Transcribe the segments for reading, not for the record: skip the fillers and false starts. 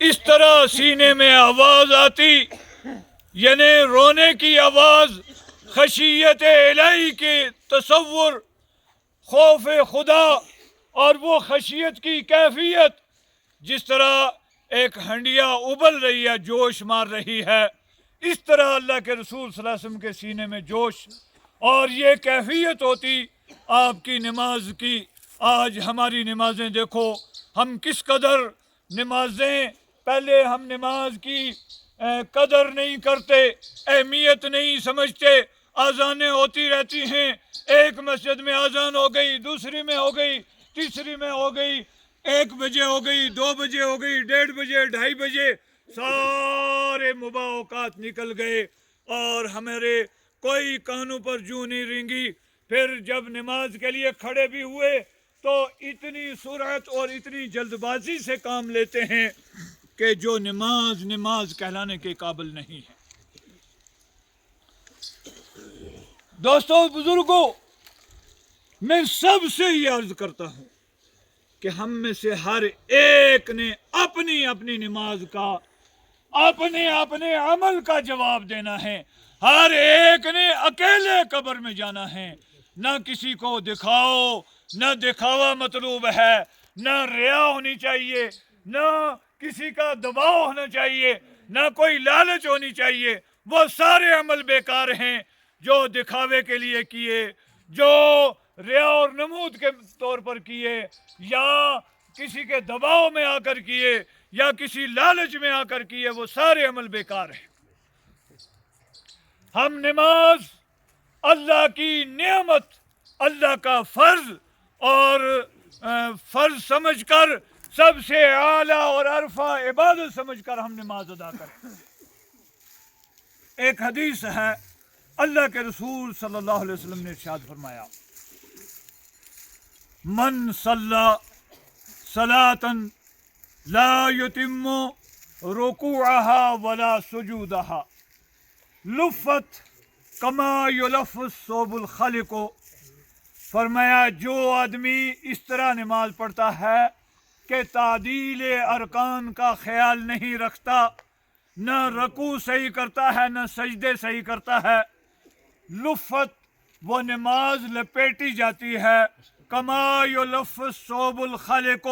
اس طرح سینے میں آواز آتی، یعنی رونے کی آواز، خشیت الہی کے تصور، خوف خدا اور وہ خشیت کی کیفیت، جس طرح ایک ہنڈیا ابل رہی ہے، جوش مار رہی ہے، اس طرح اللہ کے رسول صلی اللہ علیہ وسلم کے سینے میں جوش اور یہ کیفیت ہوتی آپ کی نماز کی۔ آج ہماری نمازیں دیکھو، ہم کس قدر نمازیں، پہلے ہم نماز کی قدر نہیں کرتے، اہمیت نہیں سمجھتے، آذانیں ہوتی رہتی ہیں، ایک مسجد میں آذان ہو گئی، دوسری میں ہو گئی، تیسری میں ہو گئی، 1 بجے ہو گئی، 2 بجے ہو گئی، 1:30 بجے، 2:30 بجے، سارے مباح اوقات نکل گئے اور ہمارے کوئی کانوں پر جوں نہیں رینگی۔ پھر جب نماز کے لیے کھڑے بھی ہوئے تو اتنی سرعت اور اتنی جلد بازی سے کام لیتے ہیں کہ جو نماز کہلانے کے قابل نہیں ہے۔ دوستو، بزرگوں، میں سب سے یہ عرض کرتا ہوں کہ ہم میں سے ہر ایک نے اپنی اپنی نماز کا، اپنے اپنے عمل کا جواب دینا ہے۔ ہر ایک نے اکیلے قبر میں جانا ہے، نہ کسی کو دکھاؤ، نہ دکھاوا مطلوب ہے، نہ ریا ہونی چاہیے، نہ کسی کا دباؤ ہونا چاہیے، نہ کوئی لالچ ہونی چاہیے۔ وہ سارے عمل بیکار ہیں جو دکھاوے کے لیے کیے، جو ریا اور نمود کے طور پر کیے، یا کسی کے دباؤ میں آ کر کیے، یا کسی لالچ میں آ کر کیے، وہ سارے عمل بیکار ہیں۔ ہم نماز اللہ کی نعمت، اللہ کا فرض اور فرض سمجھ کر، سب سے اعلیٰ اور عرفہ عبادت سمجھ کر ہم نماز ادا کریں۔ ایک حدیث ہے، اللہ کے رسول صلی اللہ علیہ وسلم نے ارشاد فرمایا، من صلی صلاة لا یتم رکوعها ولا سجودها لفت کما یلف الثوب الخلق۔ فرمایا جو آدمی اس طرح نماز پڑھتا ہے کہ تعدیل ارکان کا خیال نہیں رکھتا، نہ رکوع صحیح کرتا ہے، نہ سجدے صحیح کرتا ہے، لفت وہ نماز لپیٹی جاتی ہے، کما یلف الثوب الخلق،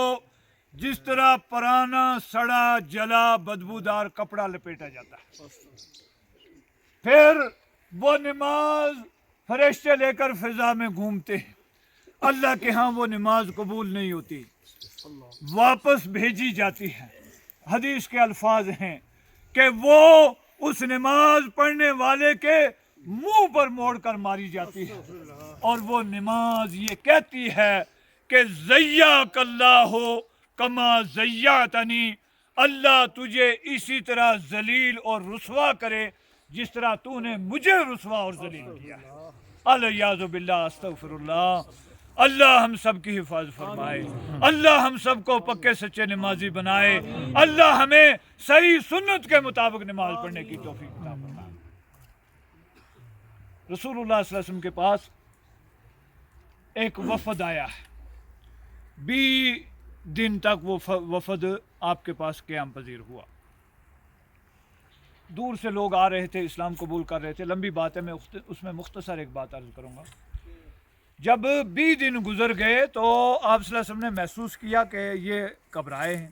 جس طرح پرانا سڑا جلا بدبودار کپڑا لپیٹا جاتا ہے۔ پھر وہ نماز فرشتے لے کر فضا میں گھومتے ہیں، اللہ کے ہاں وہ نماز قبول نہیں ہوتی، واپس بھیجی جاتی ہے۔ حدیث کے الفاظ ہیں کہ وہ اس نماز پڑھنے والے کے منہ پر موڑ کر ماری جاتی ہے، اور وہ نماز یہ کہتی ہے کہ زیّاک اللہ کما زیّاتنی، اللہ تجھے اسی طرح ذلیل اور رسوا کرے جس طرح تو نے مجھے رسوا اور ذلیل کیا ہے۔ الیاذ باللہ، استغفر اللہ۔ اللہ ہم سب کی حفاظت فرمائے، اللہ ہم سب کو پکے سچے نمازی بنائے، اللہ ہمیں صحیح سنت کے مطابق نماز پڑھنے کی توفیق عطا فرمائے۔ رسول اللہ صلی اللہ علیہ وسلم کے پاس ایک وفد آیا ہے، 20 دن تک وہ وفد آپ کے پاس قیام پذیر ہوا۔ دور سے لوگ آ رہے تھے، اسلام قبول کر رہے تھے۔ لمبی بات ہے، میں اس میں مختصر ایک بات عرض کروں گا۔ جب 20 دن گزر گئے تو آپ صلی اللہ علیہ وسلم نے محسوس کیا کہ یہ گھبرائے ہیں،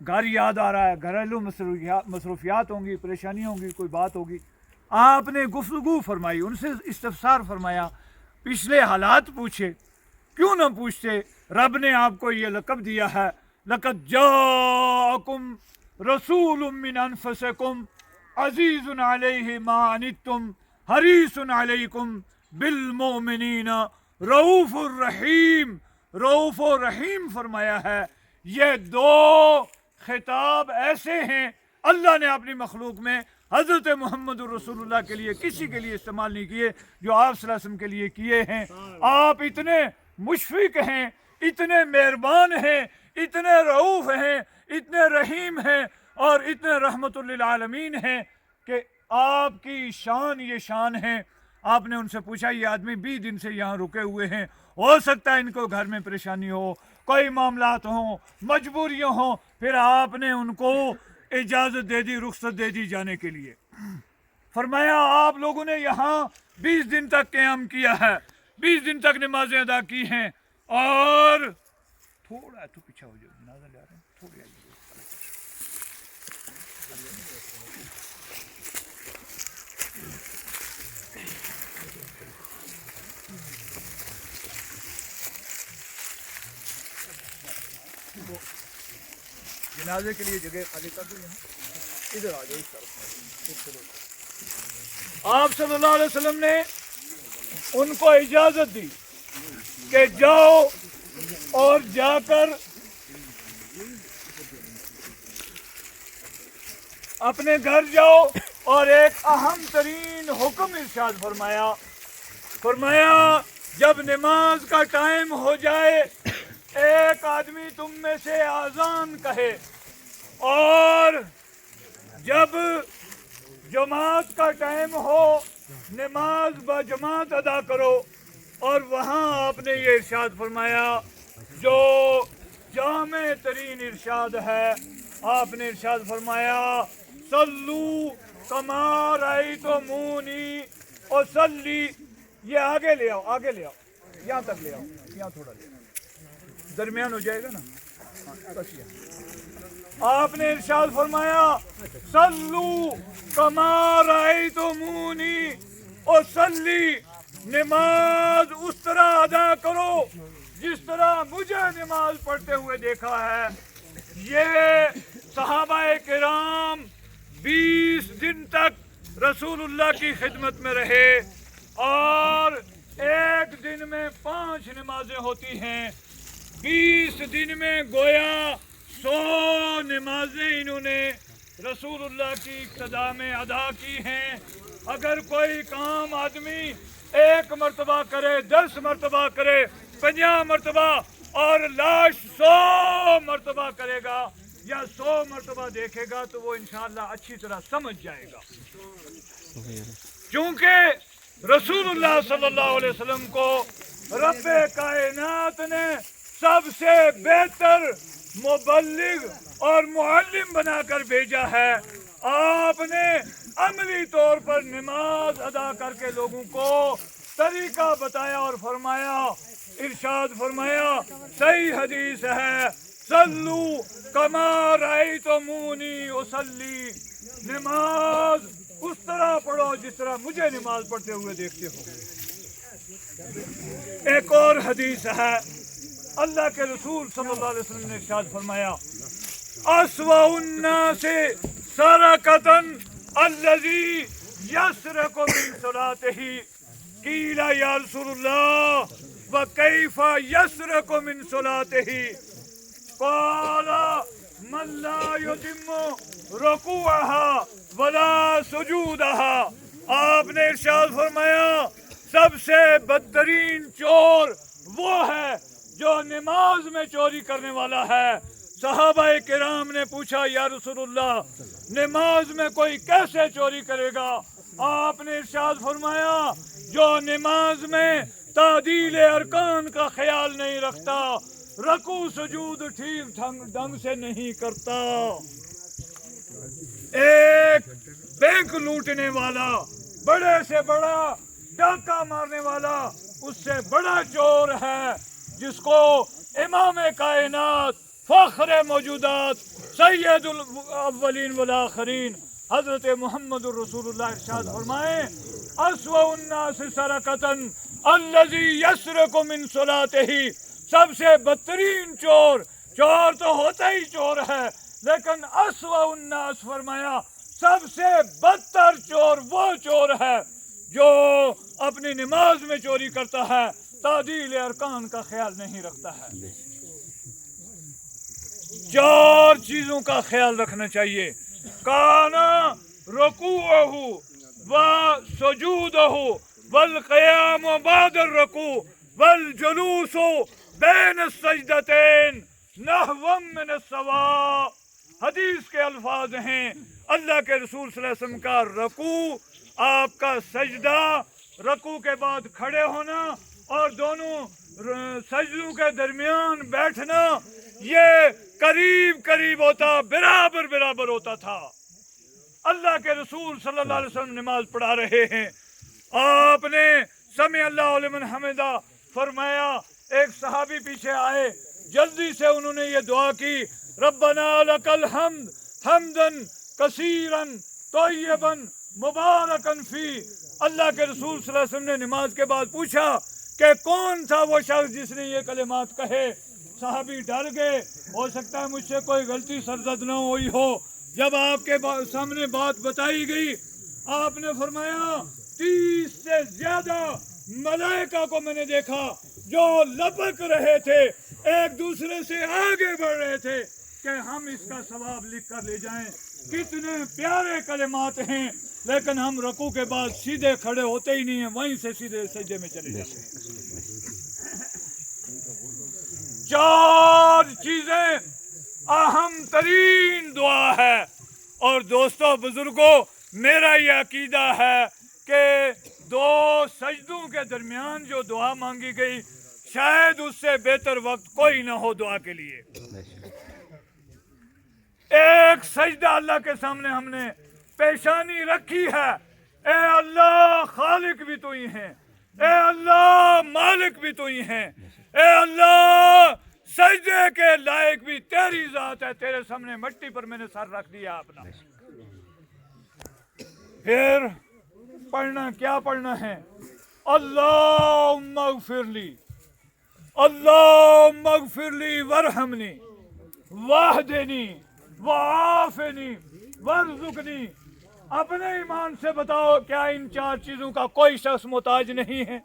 گھر یاد آ رہا ہے، گھریلو مصروفیات ہوں گی، پریشانی ہوں گی، کوئی بات ہوگی۔ آپ نے گفتگو فرمائی، ان سے استفسار فرمایا، پچھلے حالات پوچھے، کیوں نہ پوچھتے؟ رب نے آپ کو یہ لقب دیا ہے، لقد جاءکم رسول من انفسکم عزیز علیہ ما عنتم حریص علیکم بالمؤمنین رؤوف الرحیم۔ رؤوف الرحیم فرمایا ہے۔ یہ 2 خطاب ایسے ہیں اللہ نے اپنی مخلوق میں حضرت محمد الرسول اللہ کے لیے کسی کے لیے استعمال نہیں کیے جو آپ صلی اللہ علیہ وسلم کے لیے کیے ہیں۔ آپ اتنے مشفق ہیں، اتنے مہربان ہیں، اتنے رؤوف ہیں، اتنے رحیم ہیں اور اتنے رحمت للعالمین ہیں کہ آپ کی شان یہ شان ہے۔ آپ نے ان سے پوچھا، یہ آدمی 20 دن سے یہاں رکے ہوئے ہیں، ہو سکتا ہے ان کو گھر میں پریشانی ہو، کوئی معاملات ہوں، مجبوریاں ہوں، پھر آپ نے ان کو اجازت دے دی، رخصت دے دی جانے کے لیے۔ فرمایا آپ لوگوں نے یہاں 20 دن تک قیام کیا ہے، 20 دن تک نمازیں ادا کی ہیں، اور تھوڑا تو پیچھے ہو جاؤ، جنازہ لے آ رہے ہیں، تھوڑی آئیے۔ جنازے کے لیے جگہ خالی کر دو، یہاں ادھر آ جاؤ اس طرف۔ آپ صلی اللہ علیہ وسلم نے ان کو اجازت دی کہ جاؤ اور جا کر اپنے گھر جاؤ، اور ایک اہم ترین حکم ارشاد فرمایا، فرمایا جب نماز کا ٹائم ہو جائے ایک آدمی تم میں سے اذان کہے، اور جب جماعت کا ٹائم ہو نماز با جماعت ادا کرو۔ اور وہاں آپ نے یہ ارشاد فرمایا جو جامع ترین ارشاد ہے، آپ نے ارشاد فرمایا صلو کما رأیتمونی اصلی۔ یہ آگے لے آؤ، آگے لے آؤ، یہاں تک لے آؤ، یہاں تھوڑا لے آؤ، درمیان ہو جائے گا نا، بس یہاں۔ آپ نے ارشاد فرمایا صلو کما رأیتمونی اصلی، نماز اس طرح ادا کرو جس طرح مجھے نماز پڑھتے ہوئے دیکھا ہے۔ یہ صحابہ کرام 20 دن تک رسول اللہ کی خدمت میں رہے، اور ایک دن میں 5 نمازیں ہوتی ہیں، 20 دن میں گویا 100 نمازیں انہوں نے رسول اللہ کی اقتداء میں ادا کی ہیں۔ اگر کوئی کام آدمی 1 مرتبہ کرے، 10 مرتبہ کرے، 50 مرتبہ، اور لاش 100 مرتبہ کرے گا یا 100 مرتبہ دیکھے گا تو وہ انشاءاللہ اچھی طرح سمجھ جائے گا، کیونکہ رسول اللہ صلی اللہ علیہ وسلم کو رب کائنات نے سب سے بہتر مبلغ اور معلم بنا کر بھیجا ہے۔ آپ نے عملی طور پر نماز ادا کر کے لوگوں کو طریقہ بتایا اور فرمایا، ارشاد فرمایا، صحیح حدیث ہے، صلو کما رأیتمونی اصلی، نماز اس طرح پڑھو جس طرح مجھے نماز پڑھتے ہوئے دیکھتے ہو۔ ایک اور حدیث ہے، اللہ کے رسول صلی اللہ علیہ وسلم نے ارشاد فرمایا اسوأ الناس سرقۃ الذی یسرق من صلاته، قیل یا رسول اللہ وکیف یسرق من صلاته، قال من لا یتم رکوعها ولا سجودها۔ آپ نے ارشاد فرمایا سب سے بدترین چور وہ ہے جو نماز میں چوری کرنے والا ہے۔ صحابہ کرام نے پوچھا یا رسول اللہ نماز میں کوئی کیسے چوری کرے گا؟ آپ نے ارشاد فرمایا جو نماز میں تعدیل ارکان کا خیال نہیں رکھتا، رکوع سجود ٹھیک ڈھنگ سے نہیں کرتا۔ ایک بینک لوٹنے والا، بڑے سے بڑا ڈاکہ مارنے والا، اس سے بڑا چور ہے جس کو امام کائنات، فخر موجودات، سید الاولین والآخرین حضرت محمد الرسول اللہ ارشاد فرمائیں اسوأ الناس سرقۃ الذی یسرق من صلاته، سب سے بدترین چور تو ہوتا ہی چور ہے، لیکن اسوأ الناس فرمایا سب سے بدتر چور وہ چور ہے جو اپنی نماز میں چوری کرتا ہے، تعدیل ارکان کا خیال نہیں رکھتا ہے۔ 4 چیزوں کا خیال رکھنا چاہیے، کانا رکوعہ و سجودہ والقیام بعد الرکوع والجلوس بین السجدتین نحو من السواء۔ حدیث کے الفاظ ہیں، اللہ کے رسول صلی اللہ علیہ وسلم کا رکوع، آپ کا سجدہ، رکوع کے بعد کھڑے ہونا اور دونوں سجدوں کے درمیان بیٹھنا یہ قریب قریب ہوتا، برابر برابر ہوتا تھا۔ اللہ کے رسول صلی اللہ علیہ وسلم نماز پڑھا رہے ہیں، آپ نے سمع اللہ لمن حمدہ فرمایا، ایک صحابی پیچھے آئے، جلدی سے انہوں نے یہ دعا کی، ربنا لک الحمد حمدن کثیرا طیبا مبارکن فی۔ اللہ کے رسول صلی اللہ علیہ وسلم نے نماز کے بعد پوچھا کہ کون تھا وہ شخص جس نے یہ کلمات کہے؟ صحابی ڈر گئے، ہو سکتا ہے مجھ سے کوئی غلطی سرزد نہ ہوئی ہو۔ جب آپ کے سامنے بات بتائی گئی، آپ نے فرمایا 30 سے زیادہ ملائکہ کو میں نے دیکھا جو لپک رہے تھے، ایک دوسرے سے آگے بڑھ رہے تھے کہ ہم اس کا ثواب لکھ کر لے جائیں۔ کتنے پیارے کلمات ہیں، لیکن ہم رکوع کے بعد سیدھے کھڑے ہوتے ہی نہیں ہیں، وہیں سے سیدھے سجدے میں چلے جاتے ہیں۔ 4 چیزیں اہم ترین دعا ہے، اور دوستو بزرگوں، میرا یہ عقیدہ ہے کہ 2 سجدوں کے درمیان جو دعا مانگی گئی، شاید اس سے بہتر وقت کوئی نہ ہو دعا کے لیے۔ ایک سجدہ اللہ کے سامنے ہم نے پیشانی رکھی ہے، اے اللہ خالق بھی تو ہی ہیں، اے اللہ مالک بھی تو ہی ہیں، اے اللہ سجدے کے لائق بھی تیری ذات ہے، تیرے سامنے مٹی پر میں نے سر رکھ دیا اپنا۔ پھر پڑھنا کیا پڑھنا ہے؟ اللہم اغفر لی، اللہم اغفر لی ورحمنی واہدنی وعافنی وارزقنی۔ اپنے ایمان سے بتاؤ، کیا ان 4 چیزوں کا کوئی شخص محتاج نہیں ہے؟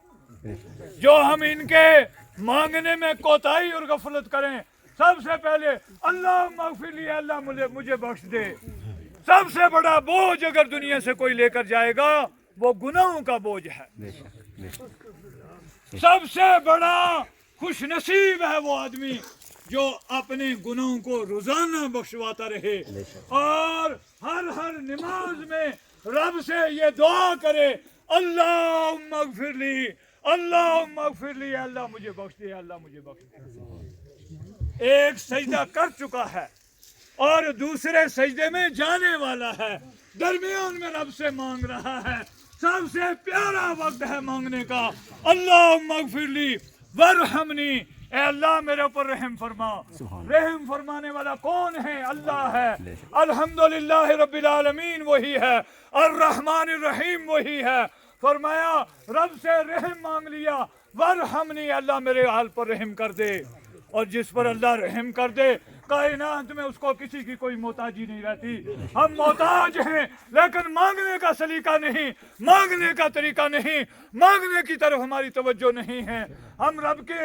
جو ہم ان کے مانگنے میں کوتاہی اور غفلت کریں، سب سے پہلے اللہم اغفر لی، اللہ مجھے بخش دے۔ سب سے بڑا بوجھ اگر دنیا سے کوئی لے کر جائے گا، وہ گناہوں کا بوجھ ہے۔ سب سے بڑا خوش نصیب ہے وہ آدمی جو اپنے گناہوں کو روزانہ بخشواتا رہے، اور ہر نماز میں رب سے یہ دعا کرے، اللہم اغفر لی، اللہم اغفر لی، اللہ مجھے بخش دے، اللہ مجھے بخش دے۔ ایک سجدہ کر چکا ہے اور دوسرے سجدے میں جانے والا ہے، درمیان میں رب سے مانگ رہا ہے، سب سے پیارا وقت ہے مانگنے کا۔ اللہم اغفر لی ورحمنی، اے اللہ میرے اوپر رحم فرما۔ رحم فرمانے والا کون ہے؟ اللہ ہے۔ الحمدللہ رب العالمین وہی ہے، الرحمن الرحیم وہی ہے۔ فرمایا رب سے رحم مانگ لیا، ورحمنی، اللہ میرے حال پر رحم کر دے۔ اور جس پر اللہ رحم کر دے، کائنات میں اس کو کسی کی کوئی محتاجی نہیں رہتی۔ ہم محتاج ہیں، لیکن مانگنے کا سلیقہ نہیں، مانگنے کا طریقہ نہیں، مانگنے کی طرف ہماری توجہ نہیں ہے۔ ہم رب کے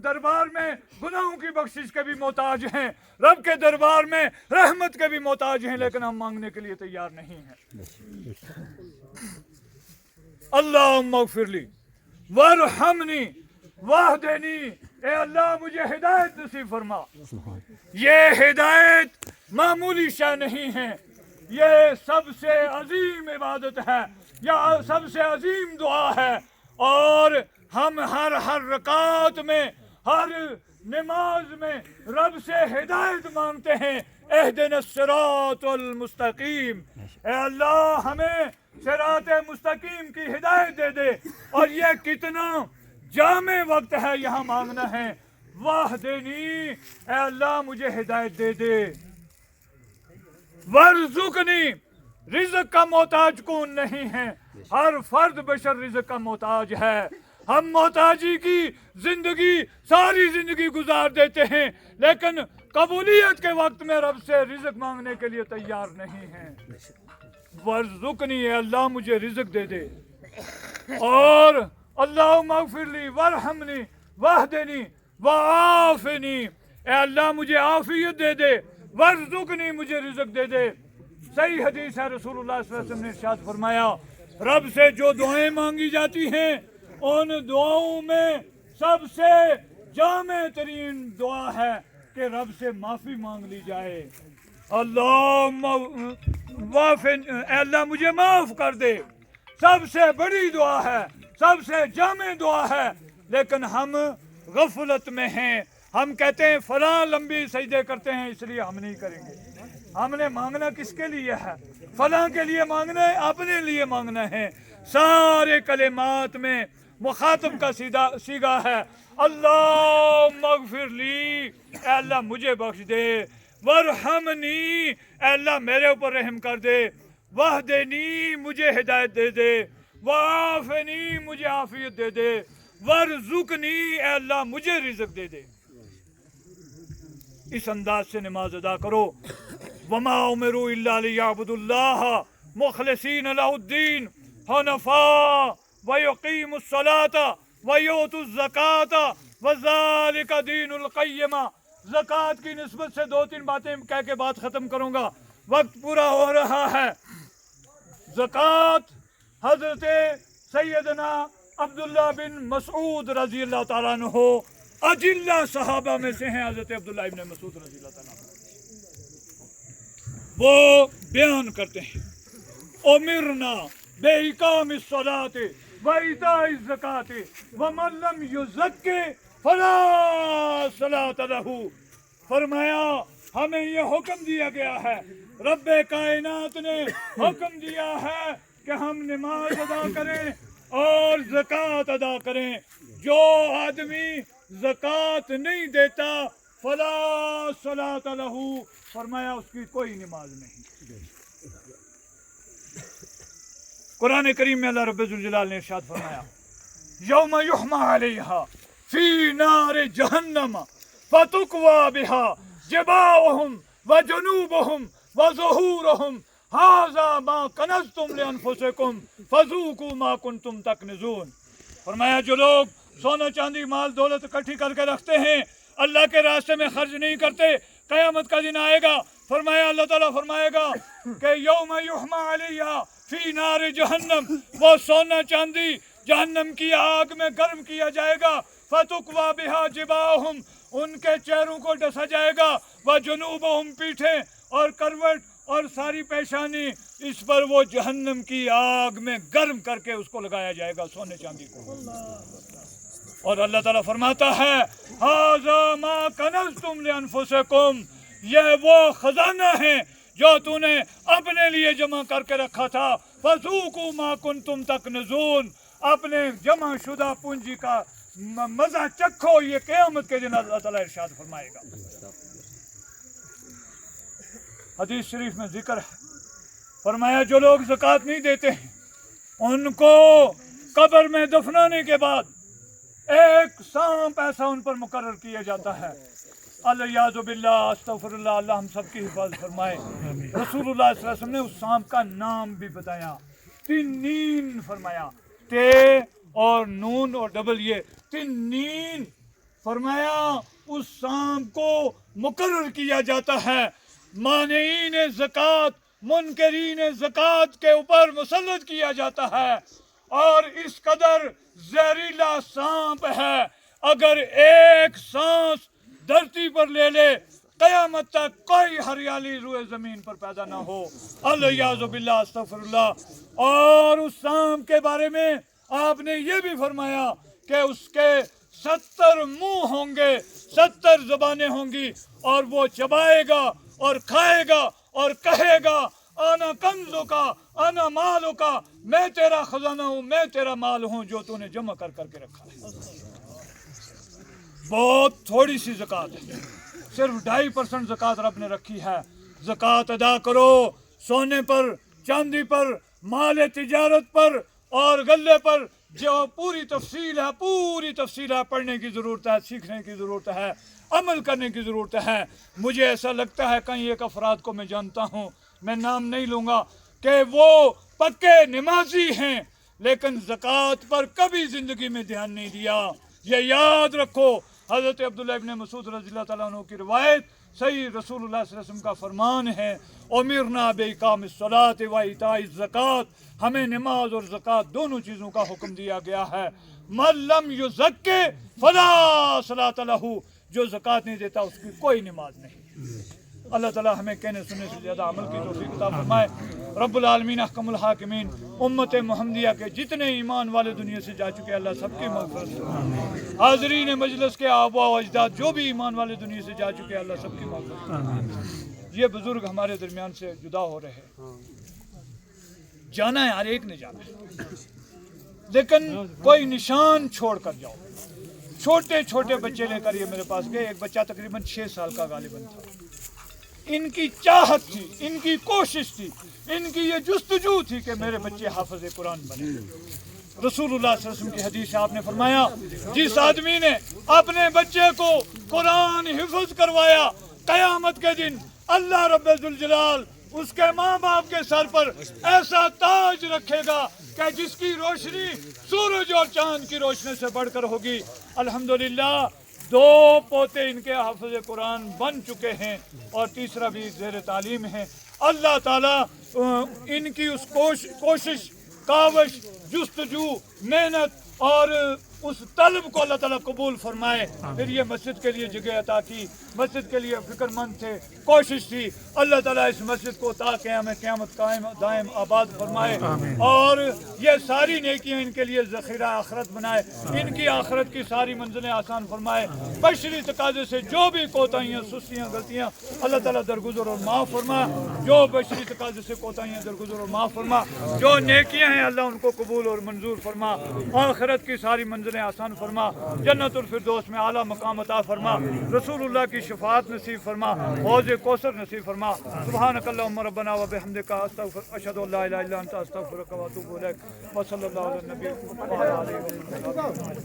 دربار میں گناہوں کی بخشش کے بھی محتاج ہیں، رب کے دربار میں رحمت کے بھی محتاج ہیں، لیکن ہم مانگنے کے لیے تیار نہیں ہیں۔ اللہم اغفر لی وارحمنی واہدنی، اے اللہ مجھے ہدایت نصیب فرما۔ یہ ہدایت معمولی شے نہیں ہے، یہ سب سے عظیم عبادت ہے، یہ سب سے عظیم دعا ہے، اور ہم ہر رکعت میں، ہر نماز میں رب سے ہدایت مانگتے ہیں، اہدنا الصراط المستقیم، اے اللہ ہمیں صراط مستقیم کی ہدایت دے دے۔ اور یہ کتنا جامع وقت ہے یہاں مانگنا ہے، واہدنی، اے اللہ مجھے ہدایت دے دے، وارزقنی، رزق کا محتاج کون نہیں ہے؟ ہر فرد بشر رزق کا محتاج ہے۔ ہم محتاجی کی زندگی، ساری زندگی گزار دیتے ہیں، لیکن قبولیت کے وقت میں رب سے رزق مانگنے کے لیے تیار نہیں ہیں۔ وارزقنی، اے اللہ مجھے رزق دے دے، اور اللہم اغفر لی وارحمنی واہدنی وعافنی، اے اللہ مجھے عافیت دے دے، وارزقنی، مجھے رزق دے دے۔ صحیح حدیث ہے، رسول اللہ صلی اللہ علیہ وسلم نے ارشاد فرمایا، رب سے جو دعائیں مانگی جاتی ہیں، ان دعاؤں میں سب سے جامع ترین دعا ہے کہ رب سے معافی مانگ لی جائے۔ اللہم اے اللہ مجھے معاف کر دے، سب سے بڑی دعا ہے، سب سے جامع دعا ہے، لیکن ہم غفلت میں ہیں. ہم کہتے ہیں فلاں لمبی سجدے کرتے ہیں اس لیے ہم نہیں کریں گے. ہم نے مانگنا کس کے لیے ہے؟ فلاں کے لیے مانگنا ہے، اپنے لیے مانگنا ہے. سارے کلمات میں مخاطب کا سیگا ہے اللہم اغفر لی، اے اللہ مجھے بخش دے، ورحمنی، اے اللہ میرے اوپر رحم کر دے، وحدنی، مجھے ہدایت دے دے، وعافنی، مجھے عافیت دے دے، ورزقنی، اے اللہ مجھے رزق دے دے. اس انداز سے نماز ادا کرو. وما امروا الا ليعبدوا الله مخلصين له الدين حنفاء ويقيموا الصلاة ويؤتوا الزكاة وذلك دين القيمة. زکوٰۃ کی نسبت سے 2-3 باتیں کہہ کے بات ختم کروں گا، وقت پورا ہو رہا ہے. زکوٰۃ حضرت سیدنا عبداللہ بن مسعود رضی اللہ تعالیٰ عنہ اجلہ صحابہ میں سے ہیں. حضرت عبداللہ ابن مسعود رضی اللہ تعالیٰ عنہ وہ بیان کرتے ہیں امرنا بإقام الصلاة وإیتاء الزکاة ومن لم یزکی فلا صلاة له. فرمایا ہمیں یہ حکم دیا گیا ہے، رب کائنات نے حکم دیا ہے کہ ہم نماز ادا کریں اور زکوٰۃ ادا کریں. جو آدمی زکوٰۃ نہیں دیتا فلا صلاة له، فرمایا اس کی کوئی نماز نہیں. قرآن کریم میں اللہ رب ذوالجلال نے ارشاد فرمایا یوم یحمى علیہا فی نار جہنم فتکوی بہا جباہہم وجنوبہم وظہورہم ھذا ما کنزتم لانفسکم فذوقوا ما کنتم تکنزون. فرمایا جو لوگ سونا چاندی مال دولت اکٹھی کر کے رکھتے ہیں، اللہ کے راستے میں خرچ نہیں کرتے، قیامت کا دن آئے گا، فرمایا اللہ تعالیٰ فرمائے گا کہ یوم یحمى علیہا فی نار جہنم، وہ سونا چاندی جہنم کی آگ میں گرم کیا جائے گا، فتکوی بہا جباہم، ان کے چہروں کو ڈسا جائے گا، وجنوبہم، پیٹھیں اور کروٹ اور ساری پیشانی، اس پر وہ جہنم کی آگ میں گرم کر کے اس کو لگایا جائے گا، سونے چاندی کو. اور اللہ تعالیٰ فرماتا ہے ھذا ما کنزتم لانفسکم، یہ وہ خزانہ ہے جو تو نے اپنے لیے جمع کر کے رکھا تھا، فذوقوا ما کنتم تکنزون، اپنے جمع شدہ پونجی کا مزہ چکھو، یہ قیامت کے دن اللہ تعالیٰ ارشاد فرمائے گا. حدیث شریف میں ذکر ہے، فرمایا جو لوگ زکوٰۃ نہیں دیتے ہیں ان کو قبر میں دفنانے کے بعد ایک سانپ ایسا ان پر مقرر کیا جاتا ہے. الیاذ باللہ، استغفر اللہ، اللہ ہم سب کی حفاظت فرمائے. رسول اللہ صلی اللہ علیہ وسلم نے اس سانپ کا نام بھی بتایا، تنین فرمایا، تے اور نون اور ڈبل یہ تنین. فرمایا اس سانپ کو مقرر کیا جاتا ہے، مانعین زکوٰۃ، منکرین زکوٰۃ کے اوپر مسلط کیا جاتا ہے. اور اس قدر زہریلا سانپ ہے، اگر ایک سانس دھرتی پر لے لے قیامت تک کوئی ہریالی روئے زمین پر پیدا نہ ہو. الیاذ باللہ، استغفر اللہ. اور اس سانپ کے بارے میں آپ نے یہ بھی فرمایا کہ اس کے 70 منہ ہوں گے، 70 زبانیں ہوں گی، اور وہ چبائے گا اور کھائے گا اور کہے گا انا کنزو کا، انا مالو کا، میں تیرا خزانہ ہوں، میں تیرا مال ہوں جو تو نے جمع کر کے رکھا ہے. بہت تھوڑی سی زکوٰۃ ہے، صرف 2.5% زکوٰۃ رب نے رکھی ہے. زکوٰۃ ادا کرو، سونے پر، چاندی پر، مال تجارت پر اور غلے پر. جو پوری تفصیل ہے، پڑھنے کی ضرورت ہے، سیکھنے کی ضرورت ہے، عمل کرنے کی ضرورت ہے. مجھے ایسا لگتا ہے کہیں ایک افراد کو میں جانتا ہوں، میں نام نہیں لوں گا، کہ وہ پکے نمازی ہیں لیکن زکوٰۃ پر کبھی زندگی میں دھیان نہیں دیا. یہ یاد رکھو، حضرت عبداللہ ابن مسعود رضی اللہ تعالیٰ عنہ کی روایت، صحیح رسول اللہ صلی اللہ علیہ وسلم کا فرمان ہے امرنا بإقام الصلاة وإیتاء الزکاة، ہمیں نماز اور زکوٰۃ دونوں چیزوں کا حکم دیا گیا ہے. من لم یزکی فلا صلاة له، جو زکوٰۃ نہیں دیتا اس کی کوئی نماز نہیں. اللہ تعالیٰ ہمیں کہنے سننے سے زیادہ عمل کی توفیق عطا فرمائے. رب العالمین احکم الحاکمین امت محمدیہ کے جتنے ایمان والے دنیا سے جا چکے اللہ سب کی مغفرت فرمائے، حاضرین مجلس کے آباء و اجداد جو بھی ایمان والے دنیا سے جا چکے اللہ سب کی مغفرت فرمائے۔ یہ بزرگ ہمارے درمیان سے جدا ہو رہے ہیں، جانا ہے، ہر ایک نے جانا ہے، لیکن کوئی نشان چھوڑ کر جاؤ۔ چھوٹے چھوٹے بچے لے کر یہ میرے پاس گئے، ایک بچہ تقریباً 6 سال کا غالباً تھا۔ ان کی چاہت تھی، ان کی کوشش تھی، ان کی یہ جستجو تھی کہ میرے بچے حافظ قرآن بنے۔ رسول اللہ صلی اللہ علیہ وسلم کی حدیث سے آپ نے فرمایا، جس آدمی نے اپنے بچے کو قرآن حفظ کروایا، قیامت کے دن اللہ رب الجلال اس کے ماں باپ کے سر پر ایسا تاج رکھے گا کہ جس کی روشنی سورج اور چاند کی روشنی سے بڑھ کر ہوگی۔ الحمدللہ 2 پوتے ان کے حافظ قرآن بن چکے ہیں اور تیسرا بھی زیر تعلیم ہے۔ اللہ تعالیٰ ان کی اس کوشش، کاوش، جستجو، محنت اور اس طلب کو اللہ تعالیٰ قبول فرمائے۔ پھر یہ مسجد کے لیے جگہ عطا کی، مسجد کے لیے فکر مند تھے، کوشش تھی۔ اللہ تعالیٰ اس مسجد کو تا قیامت قائم دائم آباد فرمائے اور یہ ساری نیکیاں ان کے لیے ذخیرہ آخرت بنائے، ان کی آخرت کی ساری منزلیں آسان فرمائے۔ بشری تقاضے سے جو بھی کوتاہیاں، سستیاں، غلطیاں اللہ تعالیٰ درگزر اور معاف فرما۔ جو بشری تقاضے سے کوتاہیاں درگزر اور معاف فرما، جو نیکیاں ہیں اللہ ان کو قبول اور منظور فرما۔ آخرت کی ساری منزلیں آسان فرما، جنت الفردوس میں اعلیٰ مقام عطا فرما، رسول اللہ کی شفاعت نصیب فرما، حوض کوثر نصیب فرما۔ سبحانک اللہم ربنا و بحمدک اشہد ان لا الہ الا انت استغفرک و اتوب الیک، وصلی اللہ علی النبی وعلی آلہ وصحبہ۔